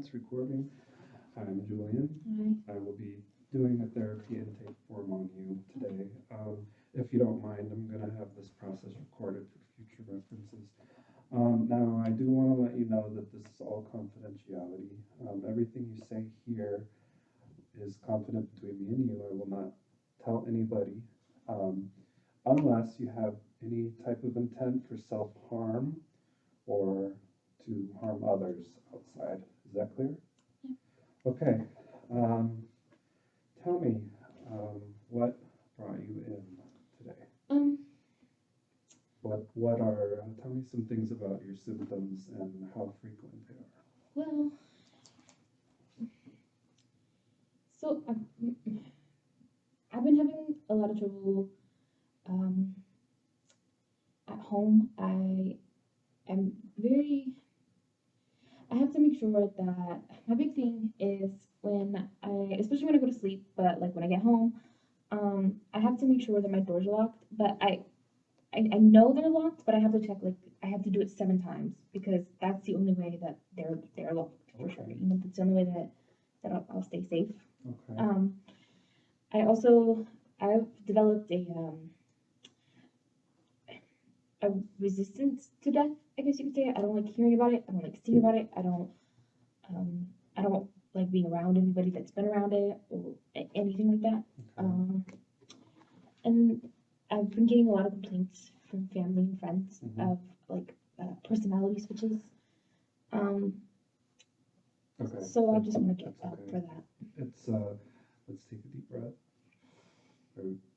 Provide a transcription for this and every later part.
It's recording. I'm Julian. Hi. I will be doing a therapy intake form on you today. If you don't mind, I'm going to have this process recorded for future references. Now, I do want to let you know that this is all confidentiality. Everything you say here is confident between me and you. I will not tell anybody um, unless you have any type of intent for self harm or to harm others outside. Is that clear? Okay. Um, Tell me, what brought you in today? Um, What are, tell me some things about your symptoms and how frequent they are. well, so I've been having a lot of trouble um, at home. Am very, I have to make sure that my big thing is especially when I go to sleep, but like when I get home, I have to make sure that my doors are locked. But I know they're locked, but I have to check, like, I have to do it 7 times because that's the only way that they're locked for sure. Okay. You know, that's the only way that I'll stay safe. Okay. Um, I also I've developed a resistance to death, I guess you could say. I don't like hearing about it. I don't like seeing about it. I don't like being around anybody that's been around it or anything like that. Okay. And I've been getting a lot of complaints from family and friends Mhm. of like personality switches. Um, Okay. so I just want to get That's up okay. for that. It's let's take a deep breath.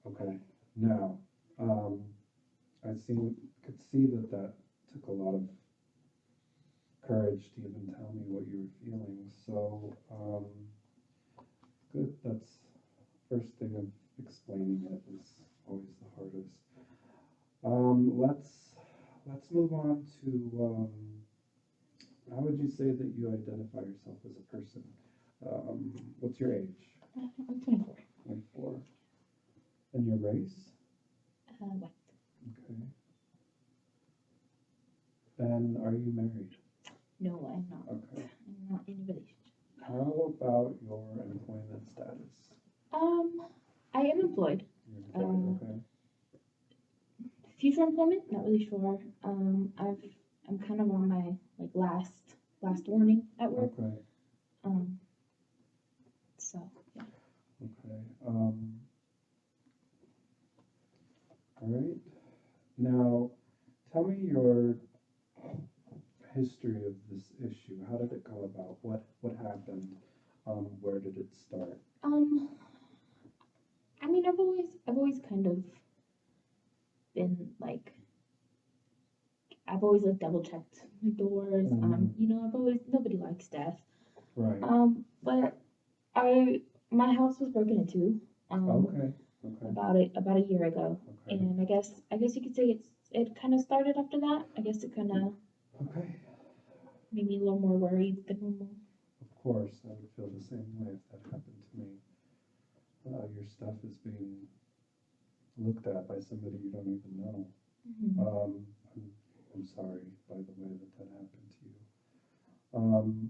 Okay. Now, I could see that took a lot of courage to even tell me what you were feeling. So, good. That's first thing of explaining it is always the hardest. Let's move on to how would you say that you identify yourself as a person? What's your age? I'm 24. 24. And your race? What? Okay. And are you married? No, I'm not. Okay. I'm not in a relationship. How about your employment status? I am employed. You're employed, okay. Future employment, not really sure. I'm kind of on my like last warning at work. Okay. Um, so yeah. Okay. All right. Now, tell me your history of this issue. How did it come about? What happened? Where did it start? Um, I mean, I've always kind of been like I've always like double checked my doors. Mhm. You know, I've always nobody likes death. Right. But my house was broken into. Okay. Okay. About a year ago, Okay. and I guess you could say it kind of started after that. I guess it kind of Okay. made me a little more worried than normal. Of course, I would feel the same way if that happened to me. Your stuff is being looked at by somebody you don't even know. Mm-hmm. I'm, I'm sorry, by the way, that happened to you. Um,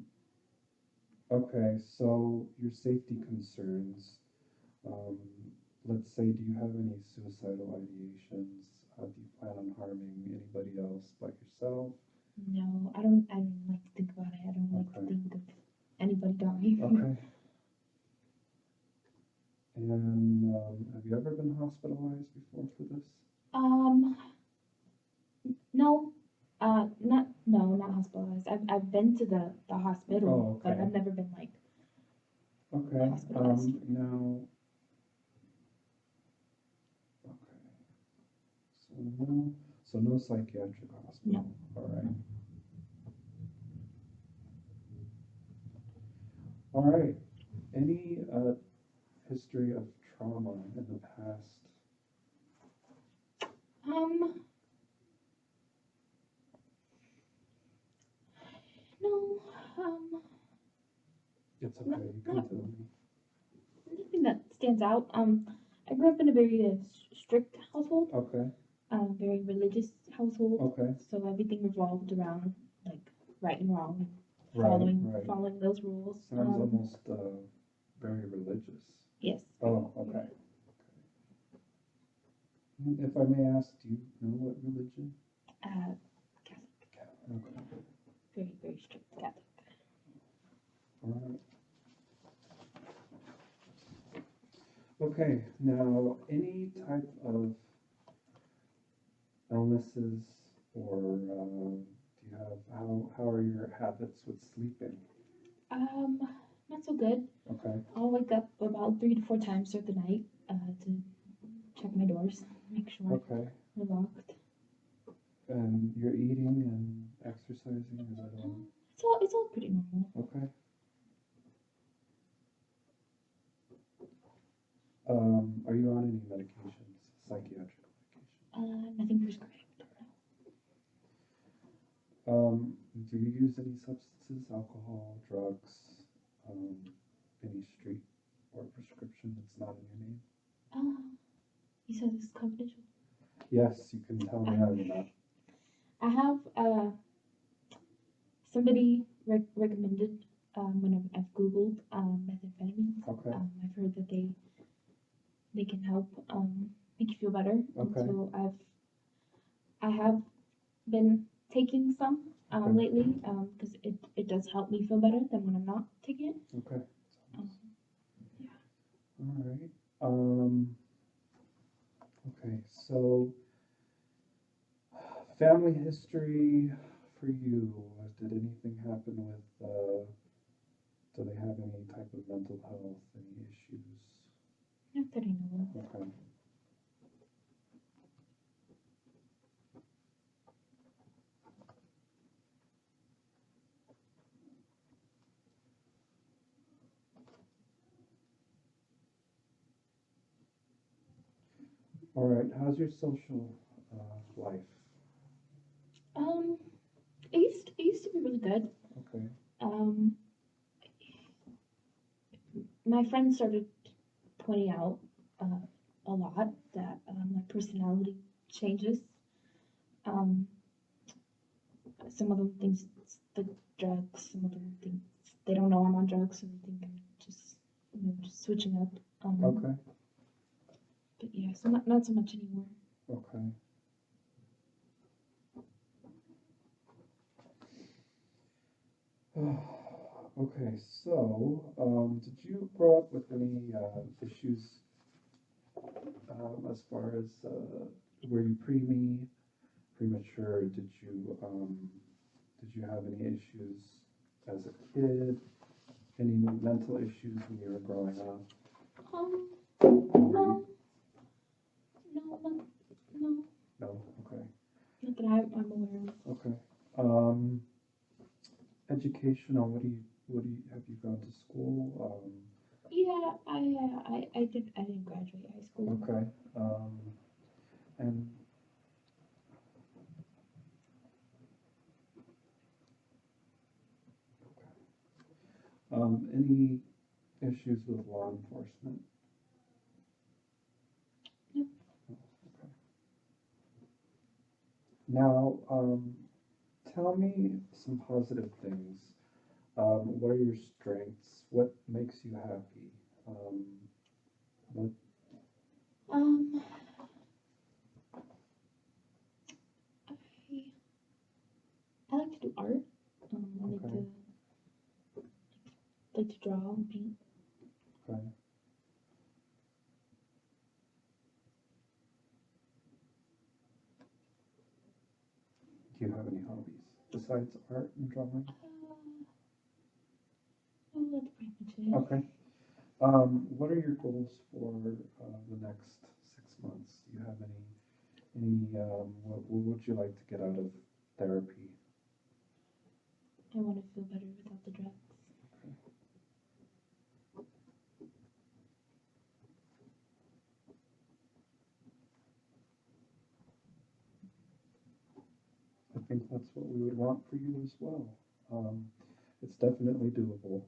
okay, so your safety concerns. Um, let's say, do you have any suicidal ideations? Do you plan on harming anybody else but yourself? No, I don't. I don't like to think about it. I don't like to Okay. think of anybody dying. Okay. And have you ever been hospitalized before for this? um, no, not hospitalized. I've been to the hospital, Oh, but okay. I've never been like Okay. hospitalized. Now, okay. So no psychiatric hospital. No. All right. All right. Any history of trauma in the past? Um, no. It's Not, okay. You can not tell me. nothing that stands out. I grew up in a very strict household, Okay. very religious household. Okay. So everything revolved around like right and wrong. Right, following right. following those rules. Sounds almost very religious. Yes. Oh, okay. If I may ask, do you know what religion? Catholic. Okay. Very, very strict Catholic. All right. Okay, now any type of illnesses or do you have how are your habits with sleeping? Um, Not so good. Okay, I'll wake up about 3 to 4 times throughout the night to check my doors, make sure okay. they're locked. And you're eating and exercising, is that all? It's all pretty normal. Okay. Are you on any medications, psychiatric medications? Nothing prescribed. Do you use any substances, alcohol, drugs, um, any street or prescription that's not in your name? You said this is confidential. Yes, you can tell me how you're not. I have somebody recommended when I've Googled methamphetamines. Okay, I've heard that they can help make you feel better. And Okay. so I have been taking some Okay. lately because it does help me feel better than when I'm not taking it. okay. Um, All right. Okay, so family history for you. Did anything happen with, do they have any type of mental health, any issues? Not that I know of. Okay. All right, how's your social life? Um, it used to be really good. Okay, Um, my friends started pointing out a lot that my personality changes. Um, some of them think it's the drugs. Some of them think they don't know I'm on drugs, so they think I'm just switching up. okay, But yeah, so not so much anymore. okay. Okay, so did you grow up with any issues as far as were you premature? Did you have any issues as a kid? Any mental issues when you were growing up? Um, Were you- no, no, No. Okay. not that I'm aware of. Okay. Educational. What do you have you gone to school? Yeah, I didn't graduate high school. Okay. And any issues with law enforcement? Nope. Okay. Now, tell me some positive things. What are your strengths? What makes you happy? What, Um, I like to do art. I Okay. like to draw and paint. okay. Do you have any hobbies besides art and drawing? Well, that's pretty much it. Okay. What are your goals for the next 6 months? Do you have what would you like to get out of therapy? I want to feel better without the drugs. I think that's what we would want for you as well. It's definitely doable.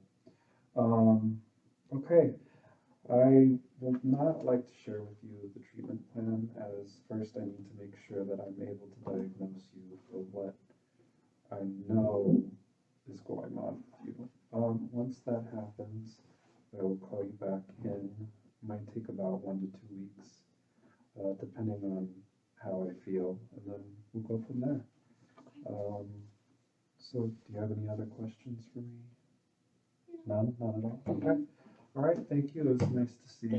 Okay, I would not like to share with you the treatment plan as first I need to make sure that I'm able to diagnose you for what I know is going on with you. Once that happens, I will call you back in, might take about 1 to 2 weeks, depending on how I feel, and then we'll go from there. Um, so do you have any other questions for me? None? None at all? Okay. All right, thank you. It was nice to see you.